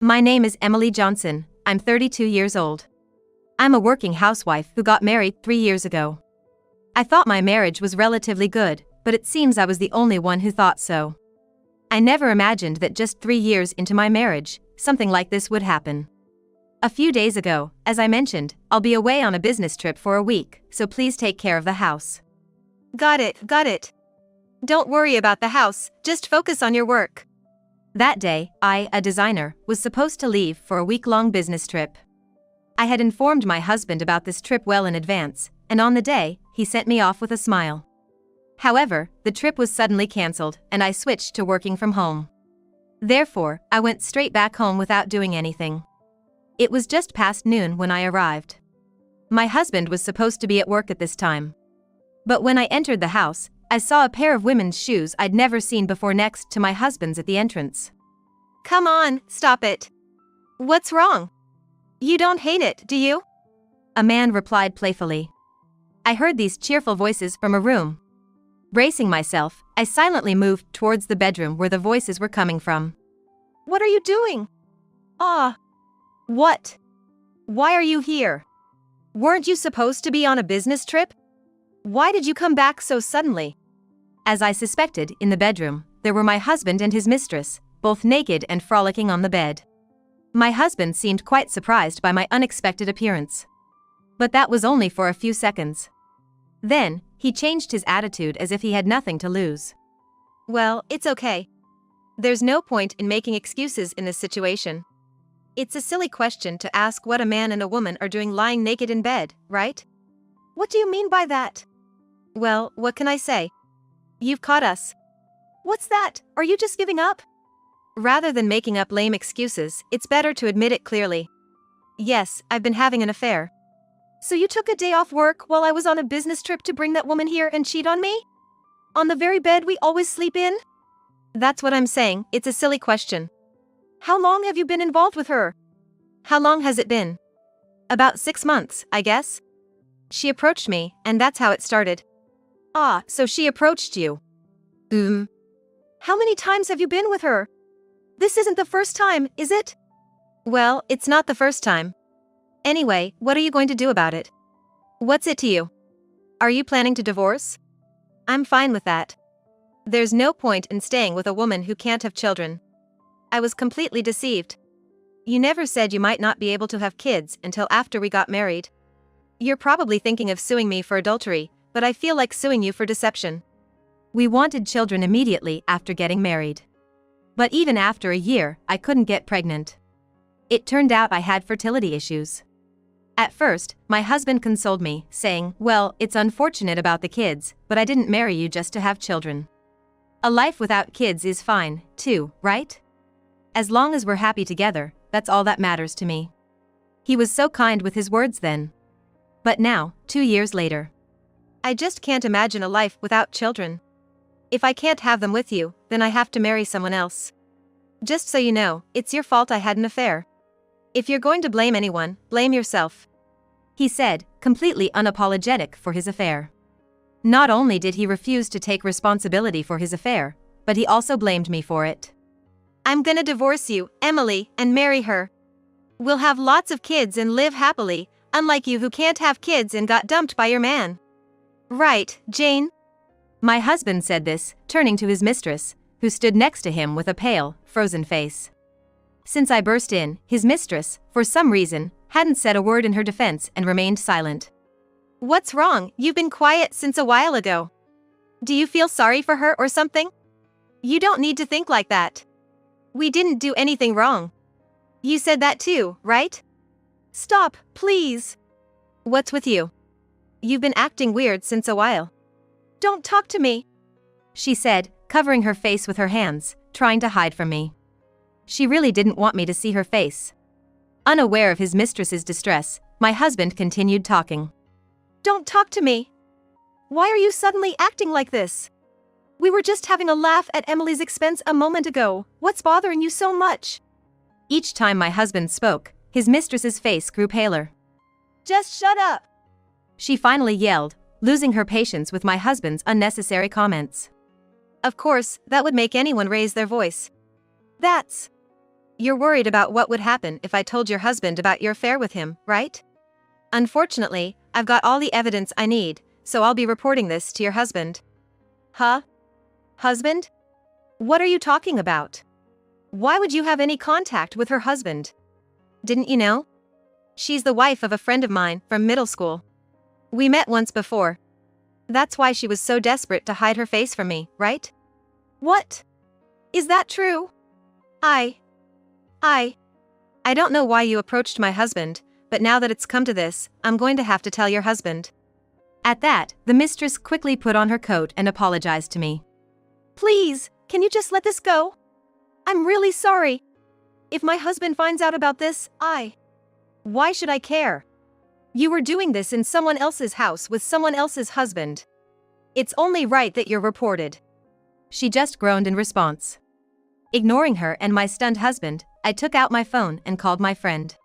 My name is Emily Johnson, I'm 32 years old. I'm a working housewife who got married 3 years ago. I thought my marriage was relatively good, but it seems I was the only one who thought so. I never imagined that just 3 years into my marriage, something like this would happen. A few days ago, as I mentioned, I'll be away on a business trip for a week, so please take care of the house. Got it. Don't worry about the house, just focus on your work. That day, I, a designer, was supposed to leave for a week-long business trip. I had informed my husband about this trip well in advance, and on the day, he sent me off with a smile. However, the trip was suddenly cancelled, and I switched to working from home. Therefore, I went straight back home without doing anything. It was just past noon when I arrived. My husband was supposed to be at work at this time. But when I entered the house, I saw a pair of women's shoes I'd never seen before next to my husband's at the entrance. Come on, stop it. What's wrong? You don't hate it, do you? A man replied playfully. I heard these cheerful voices from a room. Bracing myself, I silently moved towards the bedroom where the voices were coming from. What are you doing? What? Why are you here? Weren't you supposed to be on a business trip? Why did you come back so suddenly? As I suspected, in the bedroom, there were my husband and his mistress, both naked and frolicking on the bed. My husband seemed quite surprised by my unexpected appearance. But that was only for a few seconds. Then, he changed his attitude as if he had nothing to lose. Well, it's okay. There's no point in making excuses in this situation. It's a silly question to ask what a man and a woman are doing lying naked in bed, right? What do you mean by that? Well, what can I say? You've caught us. What's that? Are you just giving up? Rather than making up lame excuses, it's better to admit it clearly. Yes, I've been having an affair. So you took a day off work while I was on a business trip to bring that woman here and cheat on me? On the very bed we always sleep in? That's what I'm saying, it's a silly question. How long have you been involved with her? How long has it been? About 6 months, I guess. She approached me, and that's how it started. Ah, so she approached you. How many times have you been with her? This isn't the first time, is it? Well, it's not the first time. Anyway, what are you going to do about it? What's it to you? Are you planning to divorce? I'm fine with that. There's no point in staying with a woman who can't have children. I was completely deceived. You never said you might not be able to have kids until after we got married. You're probably thinking of suing me for adultery, but I feel like suing you for deception. We wanted children immediately after getting married. But even after a year, I couldn't get pregnant. It turned out I had fertility issues. At first, my husband consoled me, saying, well, it's unfortunate about the kids, but I didn't marry you just to have children. A life without kids is fine, too, right? As long as we're happy together, that's all that matters to me. He was so kind with his words then. But now, 2 years later, I just can't imagine a life without children. If I can't have them with you, then I have to marry someone else. Just so you know, it's your fault I had an affair. If you're going to blame anyone, blame yourself. He said, completely unapologetic for his affair. Not only did he refuse to take responsibility for his affair, but he also blamed me for it. I'm gonna divorce you, Emily, and marry her. We'll have lots of kids and live happily, unlike you who can't have kids and got dumped by your man. Right, Jane? My husband said this, turning to his mistress, who stood next to him with a pale, frozen face. Since I burst in, his mistress, for some reason, hadn't said a word in her defense and remained silent. What's wrong? You've been quiet since a while ago. Do you feel sorry for her or something? You don't need to think like that. We didn't do anything wrong. You said that too, right? Stop, please. What's with you? You've been acting weird since a while. Don't talk to me, she said, covering her face with her hands, trying to hide from me. She really didn't want me to see her face. Unaware of his mistress's distress, my husband continued talking. Don't talk to me. Why are you suddenly acting like this? We were just having a laugh at Emily's expense a moment ago. What's bothering you so much? Each time my husband spoke, his mistress's face grew paler. Just shut up, she finally yelled, losing her patience with my husband's unnecessary comments. Of course, that would make anyone raise their voice. That's you're worried about what would happen if I told your husband about your affair with him, right? Unfortunately, I've got all the evidence I need, so I'll be reporting this to your husband. Huh? Husband? What are you talking about? Why would you have any contact with her husband? Didn't you know? She's the wife of a friend of mine from middle school. We met once before. That's why she was so desperate to hide her face from me, right? What? Is that true? I don't know why you approached my husband, but now that it's come to this, I'm going to have to tell your husband. At that, the mistress quickly put on her coat and apologized to me. Please, can you just let this go? I'm really sorry. If my husband finds out about this, why should I care? You were doing this in someone else's house with someone else's husband. It's only right that you're reported. She just groaned in response. Ignoring her and my stunned husband, I took out my phone and called my friend.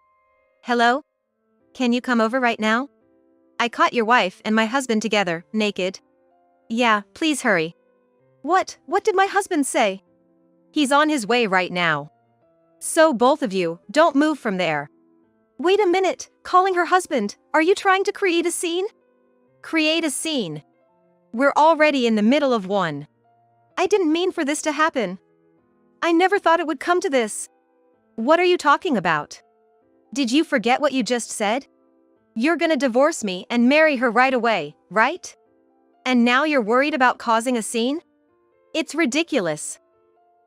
Hello? Can you come over right now? I caught your wife and my husband together, naked. Yeah, please hurry. What did my husband say? He's on his way right now. So both of you, don't move from there. Wait a minute, calling her husband, are you trying to create a scene? Create a scene. We're already in the middle of one. I didn't mean for this to happen. I never thought it would come to this. What are you talking about? Did you forget what you just said? You're gonna divorce me and marry her right away, right? And now you're worried about causing a scene? It's ridiculous.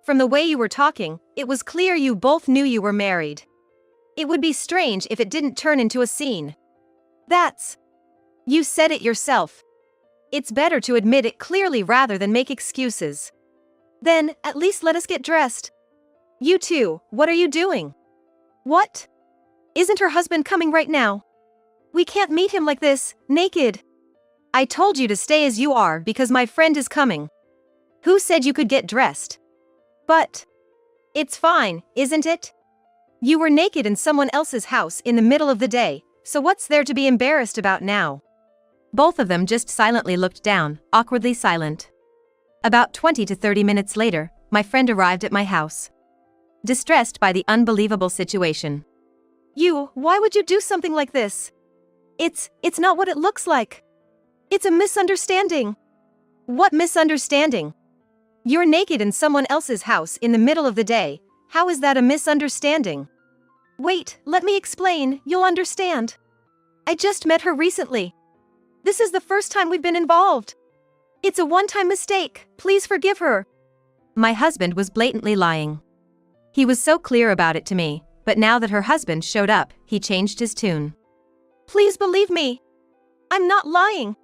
From the way you were talking, it was clear you both knew you were married. It would be strange if it didn't turn into a scene. You said it yourself. It's better to admit it clearly rather than make excuses. Then, at least let us get dressed. You two, what are you doing? What? Isn't her husband coming right now? We can't meet him like this, naked. I told you to stay as you are because my friend is coming. Who said you could get dressed? But it's fine, isn't it? You were naked in someone else's house in the middle of the day, so what's there to be embarrassed about now? Both of them just silently looked down, awkwardly silent. About 20 to 30 minutes later, my friend arrived at my house. Distressed by the unbelievable situation. Why would you do something like this? It's not what it looks like. It's a misunderstanding. What misunderstanding? You're naked in someone else's house in the middle of the day. How is that a misunderstanding? Wait, let me explain, you'll understand. I just met her recently. This is the first time we've been involved. It's a one-time mistake, please forgive her. My husband was blatantly lying. He was so clear about it to me, but now that her husband showed up, he changed his tune. Please believe me. I'm not lying.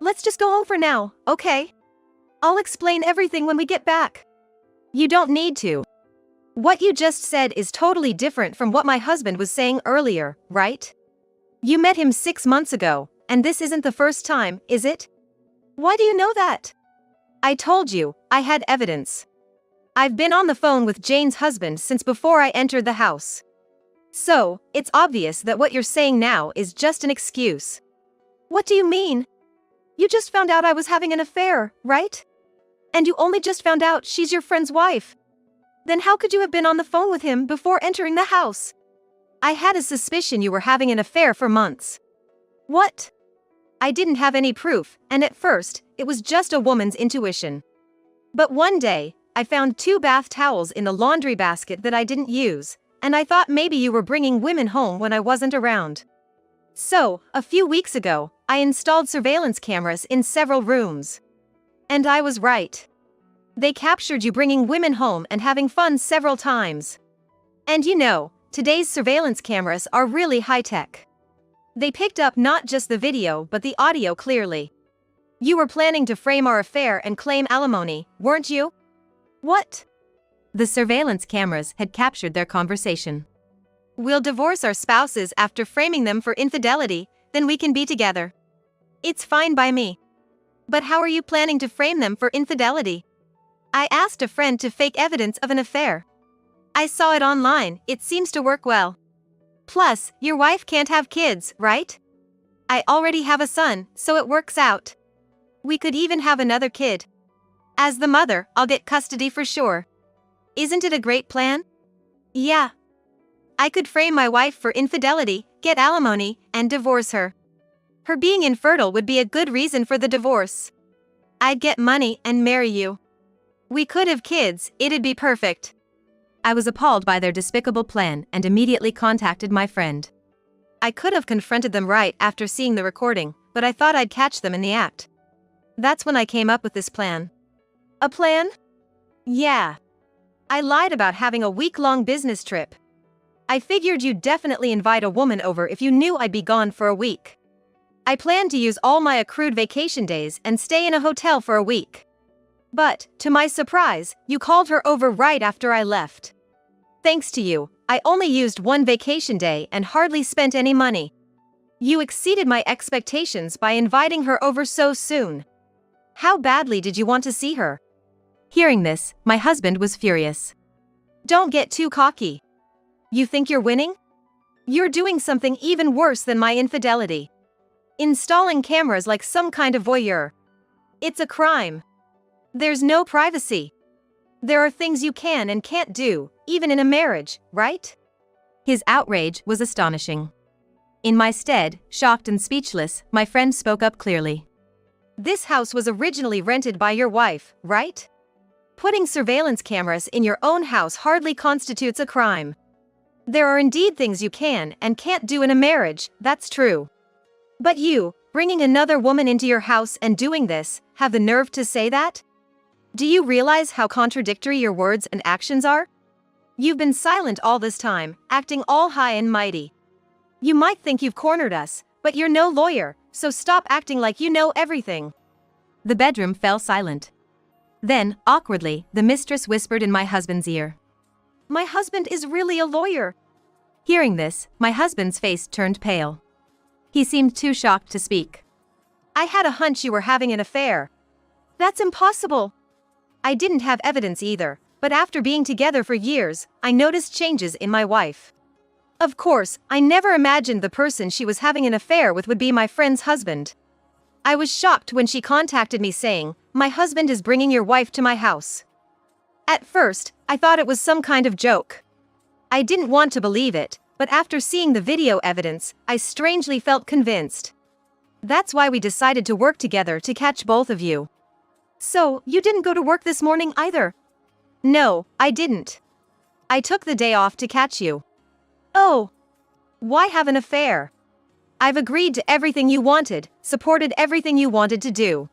Let's just go home for now, okay? I'll explain everything when we get back. You don't need to. What you just said is totally different from what my husband was saying earlier, right? You met him 6 months ago, and this isn't the first time, is it? Why do you know that? I told you, I had evidence. I've been on the phone with Jane's husband since before I entered the house. So, it's obvious that what you're saying now is just an excuse. What do you mean? You just found out I was having an affair, right? And you only just found out she's your friend's wife. Then how could you have been on the phone with him before entering the house? I had a suspicion you were having an affair for months. What? I didn't have any proof, and at first, it was just a woman's intuition. But one day, I found 2 bath towels in the laundry basket that I didn't use, and I thought maybe you were bringing women home when I wasn't around. So, a few weeks ago, I installed surveillance cameras in several rooms. And I was right. They captured you bringing women home and having fun several times. And you know, today's surveillance cameras are really high-tech. They picked up not just the video but the audio clearly. You were planning to frame our affair and claim alimony, weren't you? What? The surveillance cameras had captured their conversation. We'll divorce our spouses after framing them for infidelity, then we can be together. It's fine by me. But how are you planning to frame them for infidelity? I asked a friend to fake evidence of an affair. I saw it online, it seems to work well. Plus, your wife can't have kids, right? I already have a son, so it works out. We could even have another kid. As the mother, I'll get custody for sure. Isn't it a great plan? Yeah. I could frame my wife for infidelity, get alimony, and divorce her. Her being infertile would be a good reason for the divorce. I'd get money and marry you. We could have kids, it'd be perfect. I was appalled by their despicable plan and immediately contacted my friend. I could have confronted them right after seeing the recording, but I thought I'd catch them in the act. That's when I came up with this plan. A plan? Yeah. I lied about having a week-long business trip. I figured you'd definitely invite a woman over if you knew I'd be gone for a week. I planned to use all my accrued vacation days and stay in a hotel for a week. But, to my surprise, you called her over right after I left. Thanks to you, I only used one vacation day and hardly spent any money. You exceeded my expectations by inviting her over so soon. How badly did you want to see her? Hearing this, my husband was furious. Don't get too cocky. You think you're winning? You're doing something even worse than my infidelity. Installing cameras like some kind of voyeur. It's a crime. There's no privacy. There are things you can and can't do, even in a marriage, right? His outrage was astonishing. In my stead, shocked and speechless, my friend spoke up clearly. This house was originally rented by your wife, right? Putting surveillance cameras in your own house hardly constitutes a crime. There are indeed things you can and can't do in a marriage, that's true. But you, bringing another woman into your house and doing this, have the nerve to say that? Do you realize how contradictory your words and actions are? You've been silent all this time, acting all high and mighty. You might think you've cornered us, but you're no lawyer, so stop acting like you know everything. The bedroom fell silent. Then, awkwardly, the mistress whispered in my husband's ear. My husband is really a lawyer. Hearing this, my husband's face turned pale. He seemed too shocked to speak. I had a hunch you were having an affair. That's impossible. I didn't have evidence either, but after being together for years, I noticed changes in my wife. Of course, I never imagined the person she was having an affair with would be my friend's husband. I was shocked when she contacted me saying, "My husband is bringing your wife to my house." At first, I thought it was some kind of joke. I didn't want to believe it, but after seeing the video evidence, I strangely felt convinced. That's why we decided to work together to catch both of you. So, you didn't go to work this morning either? No, I didn't. I took the day off to catch you. Oh. Why have an affair? I've agreed to everything you wanted, supported everything you wanted to do.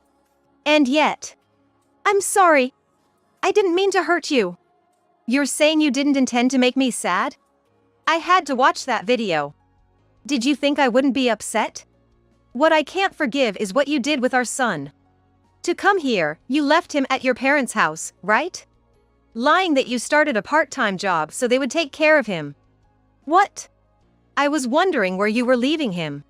And yet. I'm sorry. I didn't mean to hurt you. You're saying you didn't intend to make me sad? I had to watch that video. Did you think I wouldn't be upset? What I can't forgive is what you did with our son. To come here, you left him at your parents' house, right? Lying that you started a part-time job so they would take care of him. What? I was wondering where you were leaving him.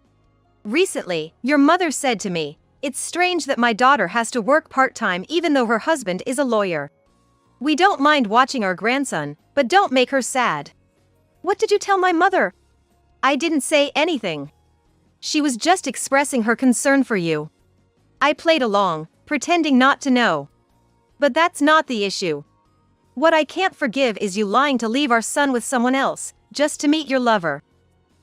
Recently, your mother said to me, "It's strange that my daughter has to work part-time even though her husband is a lawyer. We don't mind watching our grandson, but don't make her sad." What did you tell my mother? I didn't say anything. She was just expressing her concern for you. I played along, pretending not to know. But that's not the issue. What I can't forgive is you lying to leave our son with someone else, just to meet your lover.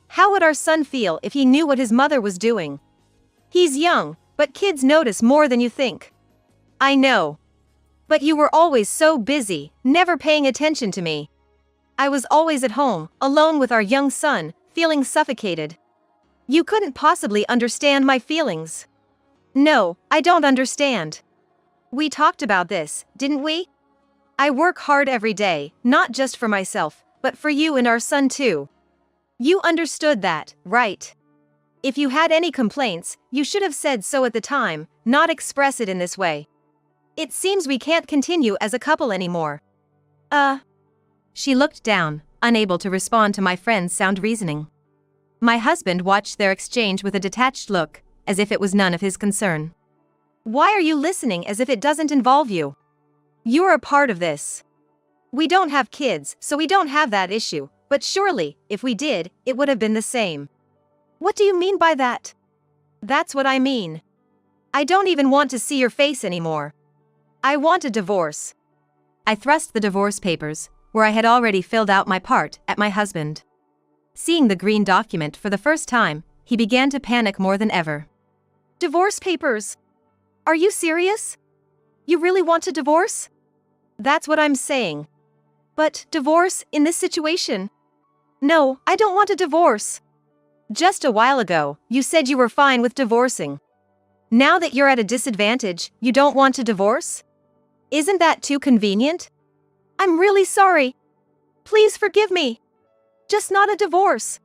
How would our son feel if he knew what his mother was doing? He's young, but kids notice more than you think. I know. But you were always so busy, never paying attention to me. I was always at home, alone with our young son, feeling suffocated. You couldn't possibly understand my feelings. No, I don't understand. We talked about this, didn't we? I work hard every day, not just for myself, but for you and our son too. You understood that, right? If you had any complaints, you should have said so at the time, not express it in this way. It seems we can't continue as a couple anymore. She looked down, unable to respond to my friend's sound reasoning. My husband watched their exchange with a detached look, as if it was none of his concern. Why are you listening as if it doesn't involve you? You're a part of this. We don't have kids, so we don't have that issue, but surely, if we did, it would have been the same. What do you mean by that? That's what I mean. I don't even want to see your face anymore. I want a divorce. I thrust the divorce papers, where I had already filled out my part at my husband. Seeing the green document for the first time, he began to panic more than ever. Divorce papers. Are you serious? You really want a divorce? That's what I'm saying. But divorce in this situation? No, I don't want a divorce. Just a while ago, you said you were fine with divorcing. Now that you're at a disadvantage, you don't want to divorce? Isn't that too convenient? I'm really sorry. Please forgive me. Just not a divorce.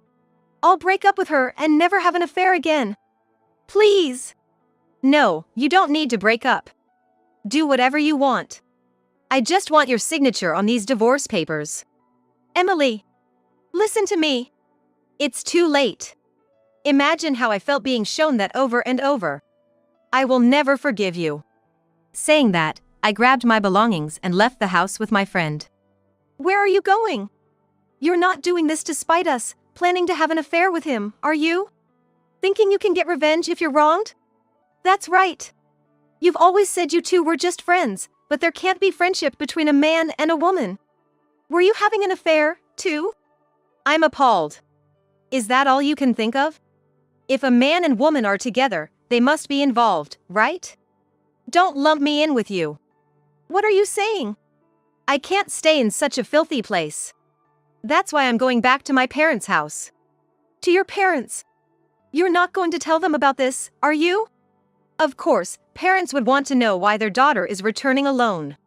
I'll break up with her and never have an affair again. Please. No, you don't need to break up. Do whatever you want. I just want your signature on these divorce papers. Emily, listen to me. It's too late. Imagine how I felt being shown that over and over. I will never forgive you. Saying that, I grabbed my belongings and left the house with my friend. Where are you going? You're not doing this to spite us, planning to have an affair with him, are you? Thinking you can get revenge if you're wronged? That's right. You've always said you two were just friends, but there can't be friendship between a man and a woman. Were you having an affair, too? I'm appalled. Is that all you can think of? If a man and woman are together, they must be involved, right? Don't lump me in with you. What are you saying? I can't stay in such a filthy place. That's why I'm going back to my parents' house. To your parents? You're not going to tell them about this, are you? Of course, parents would want to know why their daughter is returning alone.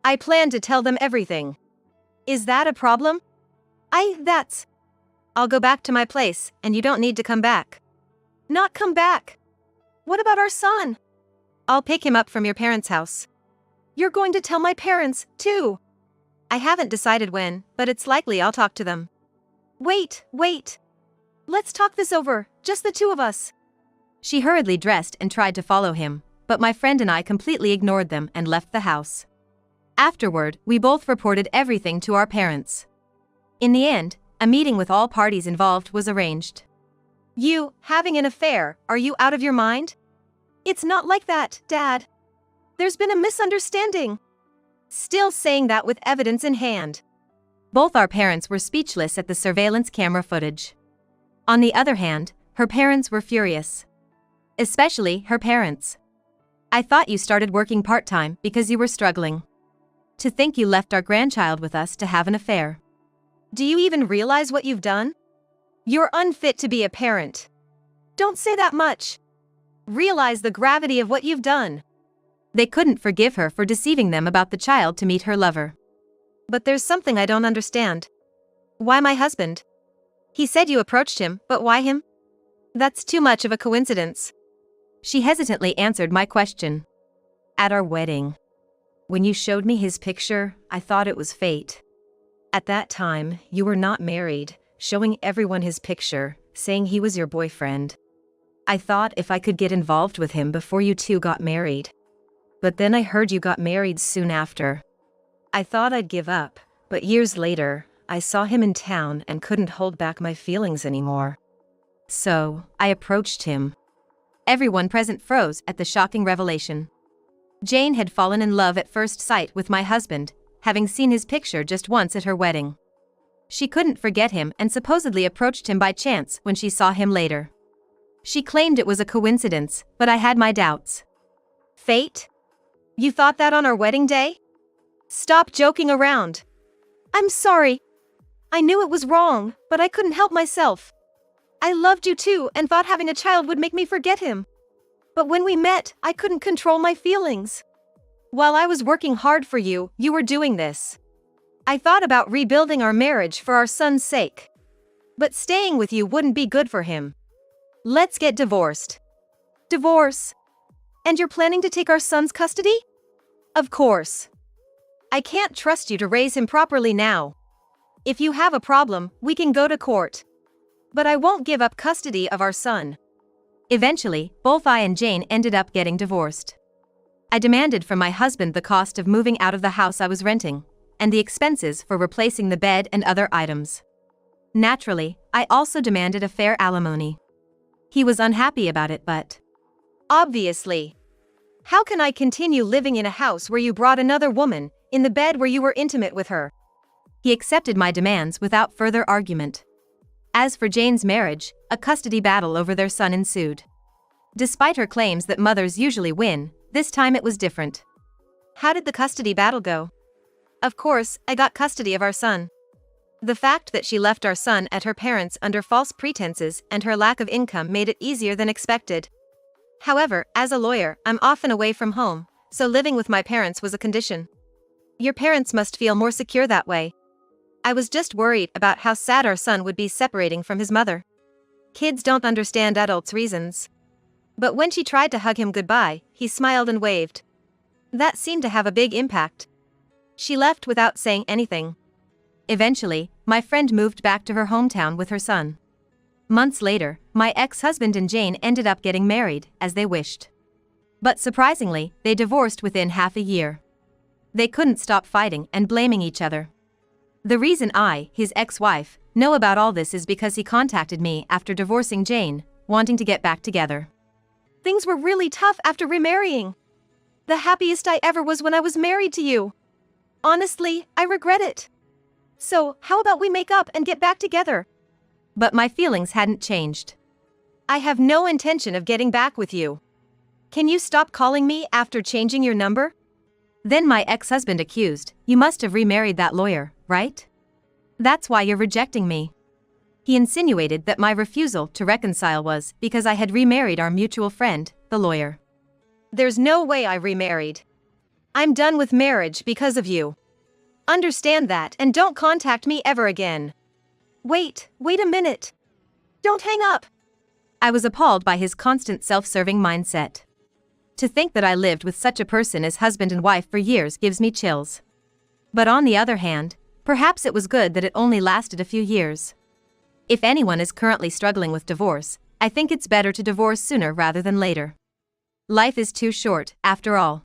I plan to tell them everything. Is that a problem? I'll go back to my place, and you don't need to come back. Not come back? What about our son? I'll pick him up from your parents' house. You're going to tell my parents, too. I haven't decided when, but it's likely I'll talk to them. Wait. Let's talk this over, just the two of us. She hurriedly dressed and tried to follow him, but my friend and I completely ignored them and left the house. Afterward, we both reported everything to our parents. In the end, a meeting with all parties involved was arranged. You, having an affair, are you out of your mind? It's not like that, Dad. There's been a misunderstanding. Still saying that with evidence in hand. Both our parents were speechless at the surveillance camera footage. On the other hand, her parents were furious. Especially her parents. I thought you started working part-time because you were struggling. To think you left our grandchild with us to have an affair. Do you even realize what you've done? You're unfit to be a parent. Don't say that much. Realize the gravity of what you've done. They couldn't forgive her for deceiving them about the child to meet her lover. But there's something I don't understand. Why my husband? He said you approached him, but why him? That's too much of a coincidence. She hesitantly answered my question. At our wedding. When you showed me his picture, I thought it was fate. At that time, you were not married, showing everyone his picture, saying he was your boyfriend. I thought if I could get involved with him before you two got married. But then I heard you got married soon after. I thought I'd give up, but years later, I saw him in town and couldn't hold back my feelings anymore. So, I approached him. Everyone present froze at the shocking revelation. Jane had fallen in love at first sight with my husband, having seen his picture just once at her wedding. She couldn't forget him and supposedly approached him by chance when she saw him later. She claimed it was a coincidence, but I had my doubts. Fate? You thought that on our wedding day? Stop joking around. I'm sorry. I knew it was wrong, but I couldn't help myself. I loved you too and thought having a child would make me forget him. But when we met, I couldn't control my feelings. While I was working hard for you, you were doing this. I thought about rebuilding our marriage for our son's sake. But staying with you wouldn't be good for him. Let's get divorced. Divorce? And you're planning to take our son's custody? Of course. I can't trust you to raise him properly now. If you have a problem, we can go to court. But I won't give up custody of our son. Eventually, both I and Jane ended up getting divorced. I demanded from my husband the cost of moving out of the house I was renting, and the expenses for replacing the bed and other items. Naturally, I also demanded a fair alimony. He was unhappy about it, but... Obviously. How can I continue living in a house where you brought another woman, in the bed where you were intimate with her? He accepted my demands without further argument. As for Jane's marriage, a custody battle over their son ensued. Despite her claims that mothers usually win, this time it was different. How did the custody battle go? Of course, I got custody of our son. The fact that she left our son at her parents' under false pretenses and her lack of income made it easier than expected. However, as a lawyer, I'm often away from home, so living with my parents was a condition. Your parents must feel more secure that way. I was just worried about how sad our son would be separating from his mother. Kids don't understand adults' reasons. But when she tried to hug him goodbye, he smiled and waved. That seemed to have a big impact. She left without saying anything. Eventually, my friend moved back to her hometown with her son. Months later, my ex-husband and Jane ended up getting married, as they wished. But surprisingly, they divorced within half a year. They couldn't stop fighting and blaming each other. The reason I, his ex-wife, know about all this is because he contacted me after divorcing Jane, wanting to get back together. Things were really tough after remarrying. The happiest I ever was when I was married to you. Honestly, I regret it. So, how about we make up and get back together? But my feelings hadn't changed. I have no intention of getting back with you. Can you stop calling me after changing your number? Then my ex-husband accused, "You must have remarried that lawyer, right? That's why you're rejecting me." He insinuated that my refusal to reconcile was because I had remarried our mutual friend, the lawyer. There's no way I remarried. I'm done with marriage because of you. Understand that and don't contact me ever again. Wait a minute. Don't hang up. I was appalled by his constant self-serving mindset. To think that I lived with such a person as husband and wife for years gives me chills. But on the other hand, perhaps it was good that it only lasted a few years. If anyone is currently struggling with divorce, I think it's better to divorce sooner rather than later. Life is too short, after all.